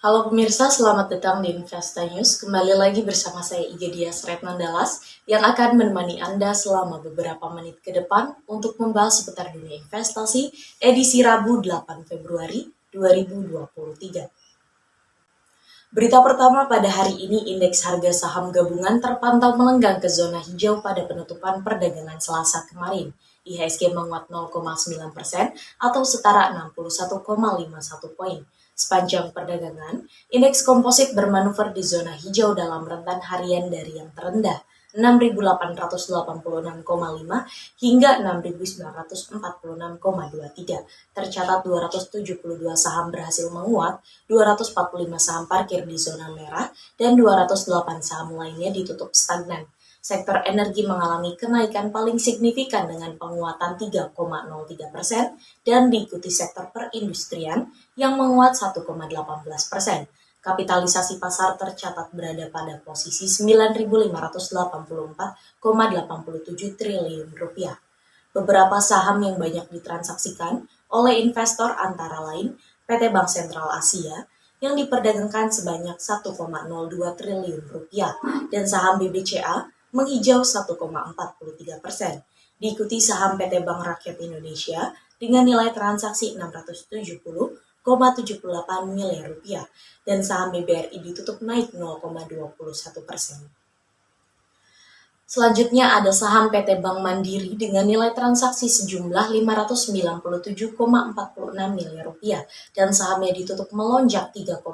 Halo pemirsa, selamat datang di Investa News. Kembali lagi bersama saya Iga Dias Retnandalas yang akan menemani Anda selama beberapa menit ke depan untuk membahas seputar dunia investasi edisi Rabu 8 Februari 2023. Berita pertama pada hari ini, indeks harga saham gabungan terpantau melenggang ke zona hijau pada penutupan perdagangan Selasa kemarin. IHSG menguat 0,9% atau setara 61,51 poin. Sepanjang perdagangan, indeks komposit bermanuver di zona hijau dalam rentan harian dari yang terendah 6.886,5 hingga 6.946,23. Tercatat 272 saham berhasil menguat, 245 saham parkir di zona merah, dan 208 saham lainnya ditutup stagnan. Sektor energi mengalami kenaikan paling signifikan dengan penguatan 3,03% dan diikuti sektor perindustrian yang menguat 1,18%. Kapitalisasi pasar tercatat berada pada posisi 9.584,87 triliun rupiah. Beberapa saham yang banyak ditransaksikan oleh investor antara lain PT Bank Sentral Asia yang diperdagangkan sebanyak 1,02 triliun rupiah dan saham BBCA menghijau 1,43%. Diikuti saham PT Bank Rakyat Indonesia dengan nilai transaksi 670,78 miliar rupiah dan saham BBRI ditutup naik 0,21%. Selanjutnya ada saham PT Bank Mandiri dengan nilai transaksi sejumlah 597,46 miliar rupiah dan sahamnya ditutup melonjak 3,04%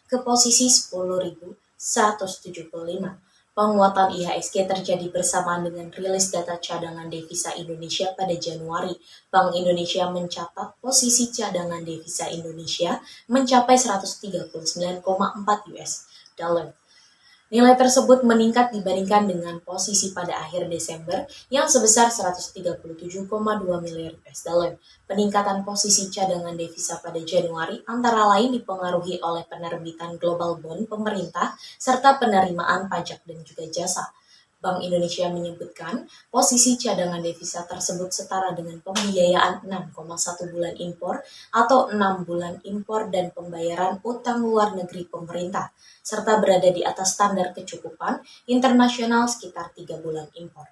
ke posisi 10.175. Penguatan IHSG terjadi bersamaan dengan rilis data cadangan devisa Indonesia pada Januari. Bank Indonesia mencatat posisi cadangan devisa Indonesia mencapai 139,4 US dollar. Nilai tersebut meningkat dibandingkan dengan posisi pada akhir Desember yang sebesar 137,2 miliar US dollar. Peningkatan posisi cadangan devisa pada Januari antara lain dipengaruhi oleh penerbitan global bond pemerintah serta penerimaan pajak dan juga jasa. Bank Indonesia menyebutkan posisi cadangan devisa tersebut setara dengan pembiayaan 6,1 bulan impor atau 6 bulan impor dan pembayaran utang luar negeri pemerintah, serta berada di atas standar kecukupan internasional sekitar 3 bulan impor.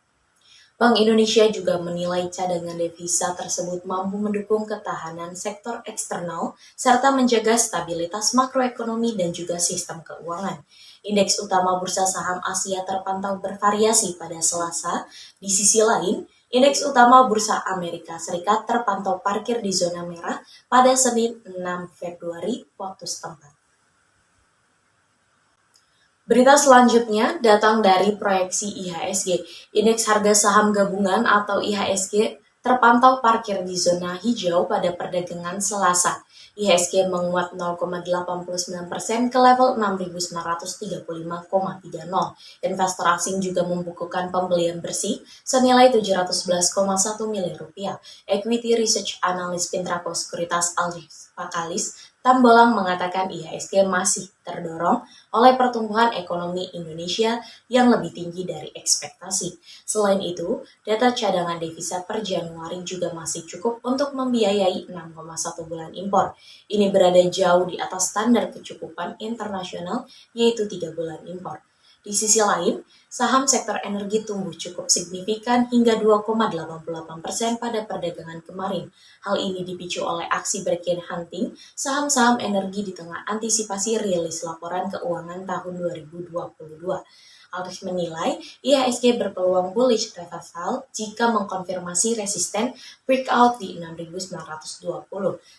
Bank Indonesia juga menilai cadangan devisa tersebut mampu mendukung ketahanan sektor eksternal serta menjaga stabilitas makroekonomi dan juga sistem keuangan. Indeks utama bursa saham Asia terpantau bervariasi pada Selasa. Di sisi lain, indeks utama bursa Amerika Serikat terpantau parkir di zona merah pada Senin 6 Februari waktu setempat. Berita selanjutnya datang dari proyeksi IHSG. Indeks harga saham gabungan atau IHSG terpantau parkir di zona hijau pada perdagangan Selasa. IHSG menguat 0,89% ke level 6.935,30. Investor asing juga membukukan pembelian bersih senilai 711,1 miliar rupiah. Equity Research Analyst Pintraco Sekuritas Alris Pakalis Tambolang mengatakan IHSG masih terdorong oleh pertumbuhan ekonomi Indonesia yang lebih tinggi dari ekspektasi. Selain itu, data cadangan devisa per Januari juga masih cukup untuk membiayai 6,1 bulan impor. Ini berada jauh di atas standar kecukupan internasional, yaitu 3 bulan impor. Di sisi lain, saham sektor energi tumbuh cukup signifikan hingga 2,88% pada perdagangan kemarin. Hal ini dipicu oleh aksi bargain hunting saham-saham energi di tengah antisipasi rilis laporan keuangan tahun 2022. Alris menilai IHSG berpeluang bullish reversal jika mengkonfirmasi resisten breakout di 6.920.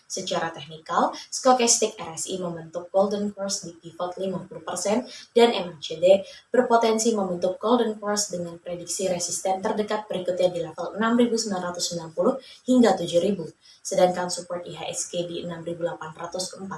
Secara teknikal, Stochastic RSI membentuk golden cross di pivot 50% dan MACD berpotensi membentuk golden cross dengan prediksi resisten terdekat berikutnya di level 6.990 hingga 7.000. Sedangkan support IHSG di 6.840.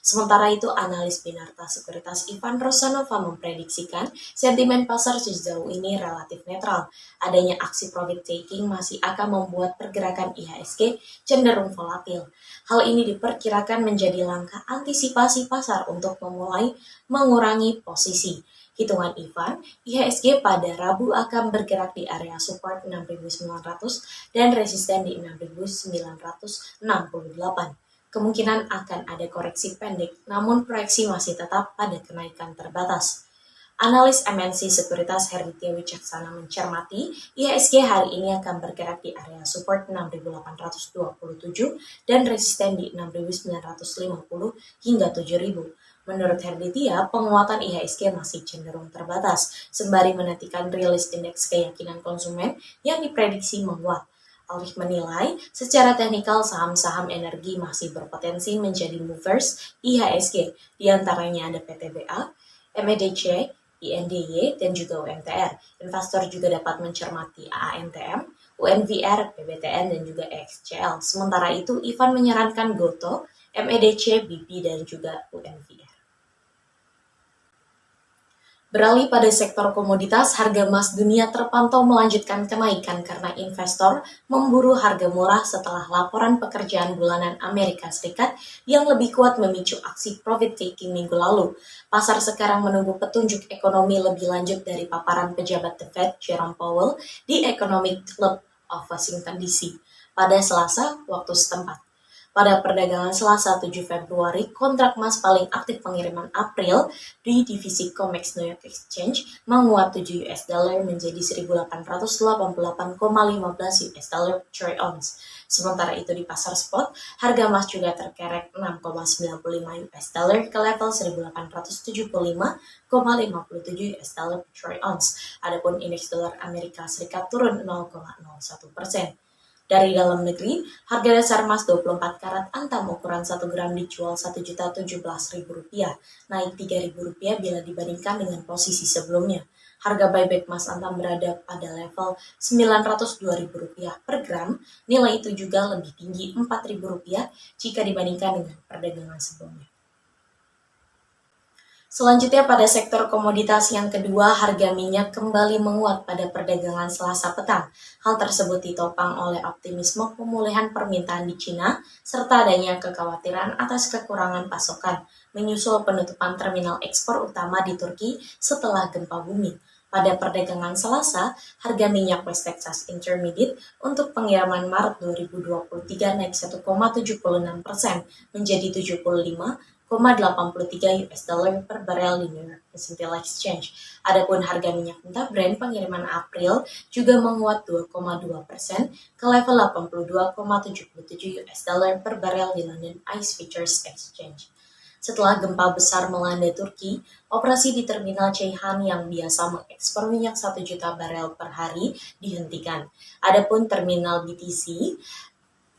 Sementara itu, analis Binarta Sekuritas Ivan Rosanova memprediksikan sentimen pasar sejauh ini relatif netral. Adanya aksi profit taking masih akan membuat pergerakan IHSG cenderung volatil. Hal ini diperkirakan menjadi langkah antisipasi pasar untuk memulai mengurangi posisi. Hitungan Ivan, IHSG pada Rabu akan bergerak di area support 6.900 dan resisten di 6.968. kemungkinan akan ada koreksi pendek, namun proyeksi masih tetap pada kenaikan terbatas. Analis MNC Sekuritas Herditya Wicaksana mencermati IHSG hari ini akan bergerak di area support 6.827 dan resisten di 6.950 hingga 7.000. Menurut Herditya, penguatan IHSG masih cenderung terbatas, sembari menantikan rilis indeks keyakinan konsumen yang diprediksi menguat. Alif menilai, secara teknikal saham-saham energi masih berpotensi menjadi movers IHSG, diantaranya ada PTBA, MEDC, INDY, dan juga UMTR. Investor juga dapat mencermati AANTM, UNVR, PBTN, dan juga XCL. Sementara itu, Ivan menyarankan Goto, MEDC, BP, dan juga UNVR. Beralih pada sektor komoditas, harga emas dunia terpantau melanjutkan kenaikan karena investor memburu harga murah setelah laporan pekerjaan bulanan Amerika Serikat yang lebih kuat memicu aksi profit taking minggu lalu. Pasar sekarang menunggu petunjuk ekonomi lebih lanjut dari paparan pejabat The Fed Jerome Powell di Economic Club of Washington DC pada Selasa waktu setempat. Pada perdagangan Selasa 7 Februari, kontrak emas paling aktif pengiriman April di divisi COMEX New York Exchange menguat 7 US dollar menjadi 1.888,15 US dollar per troy ounce. Sementara itu di pasar spot, harga emas juga terkerek 6,95 US dollar ke level 1.875,57 US dollar per troy ounce. Adapun indeks dolar Amerika Serikat turun 0,01%. Dari dalam negeri, harga dasar emas 24 karat antam ukuran 1 gram dijual Rp1.017.000, naik Rp3.000 bila dibandingkan dengan posisi sebelumnya. Harga buyback emas antam berada pada level Rp902.000 per gram, nilai itu juga lebih tinggi Rp4.000 jika dibandingkan dengan perdagangan sebelumnya. Selanjutnya pada sektor komoditas yang kedua, harga minyak kembali menguat pada perdagangan Selasa petang. Hal tersebut ditopang oleh optimisme pemulihan permintaan di Cina, serta adanya kekhawatiran atas kekurangan pasokan, menyusul penutupan terminal ekspor utama di Turki setelah gempa bumi. Pada perdagangan Selasa, harga minyak West Texas Intermediate untuk pengiriman Maret 2023 naik 1,76% menjadi 75,83 US dollar per barel di New York Mercantile Exchange. Adapun harga minyak mentah Brent pengiriman April juga menguat 2,2% ke level 82,77 US dollar per barel di London ICE Futures Exchange. Setelah gempa besar melanda Turki, operasi di terminal Ceyhan yang biasa mengekspor minyak 1 juta barel per hari dihentikan. Adapun terminal BTC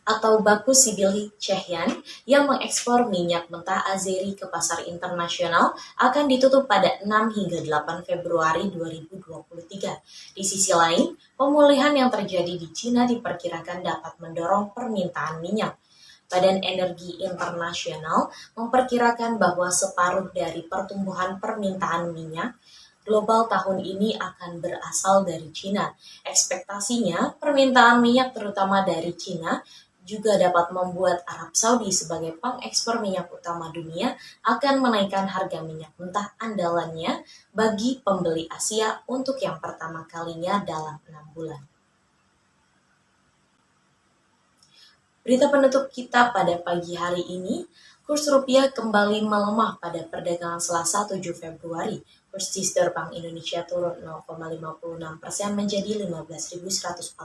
atau Baku Sibil Ceyhan yang mengekspor minyak mentah Azeri ke pasar internasional akan ditutup pada 6 hingga 8 Februari 2023. Di sisi lain, pemulihan yang terjadi di Cina diperkirakan dapat mendorong permintaan minyak. Badan Energi Internasional memperkirakan bahwa separuh dari pertumbuhan permintaan minyak global tahun ini akan berasal dari Cina. Ekspektasinya, permintaan minyak terutama dari Cina juga dapat membuat Arab Saudi sebagai pengekspor minyak utama dunia akan menaikkan harga minyak mentah andalannya bagi pembeli Asia untuk yang pertama kalinya dalam 6 bulan. Berita penutup kita pada pagi hari ini, kurs rupiah kembali melemah pada perdagangan Selasa 7 Februari. Kurs T-Star Bank Indonesia turun 0,56% menjadi Rp15.148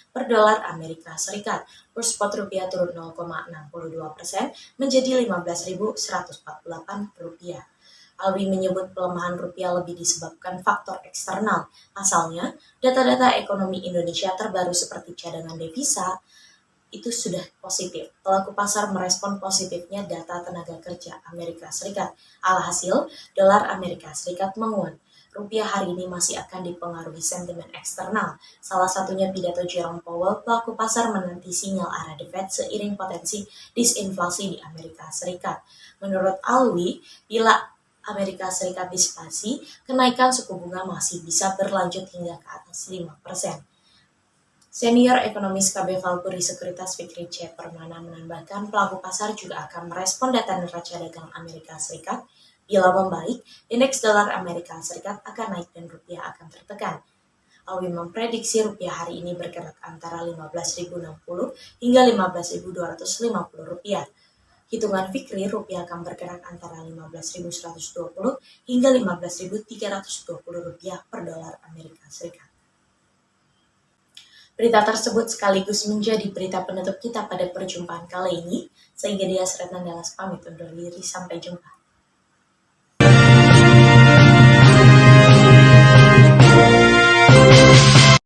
per dolar Amerika Serikat. Kurs spot rupiah turun 0,62% menjadi Rp15.148. Alwi menyebut pelemahan rupiah lebih disebabkan faktor eksternal. Asalnya, data-data ekonomi Indonesia terbaru seperti cadangan devisa, itu sudah positif. Pelaku pasar merespon positifnya data tenaga kerja Amerika Serikat. Alhasil, dolar Amerika Serikat menguat. Rupiah hari ini masih akan dipengaruhi sentimen eksternal. Salah satunya pidato Jerome Powell, pelaku pasar menanti sinyal arah The Fed seiring potensi disinflasi di Amerika Serikat. Menurut Alwi, bila Amerika Serikat disinflasi, kenaikan suku bunga masih bisa berlanjut hingga ke atas 5%. Senior ekonomis KB Valpuri Sekuritas Fikri C. Permana menambahkan pelaku pasar juga akan merespon data neraca dagang Amerika Serikat. Bila membaik, indeks dolar Amerika Serikat akan naik dan rupiah akan tertekan. Alwi memprediksi rupiah hari ini bergerak antara 15.060 hingga 15.250 rupiah. Hitungan Fikri, rupiah akan bergerak antara 15.120 hingga 15.320 rupiah per dolar Amerika Serikat. Berita tersebut sekaligus menjadi berita penutup kita pada perjumpaan kali ini. Saya Gedia Sretnandalas pamit undur diri, sampai jumpa.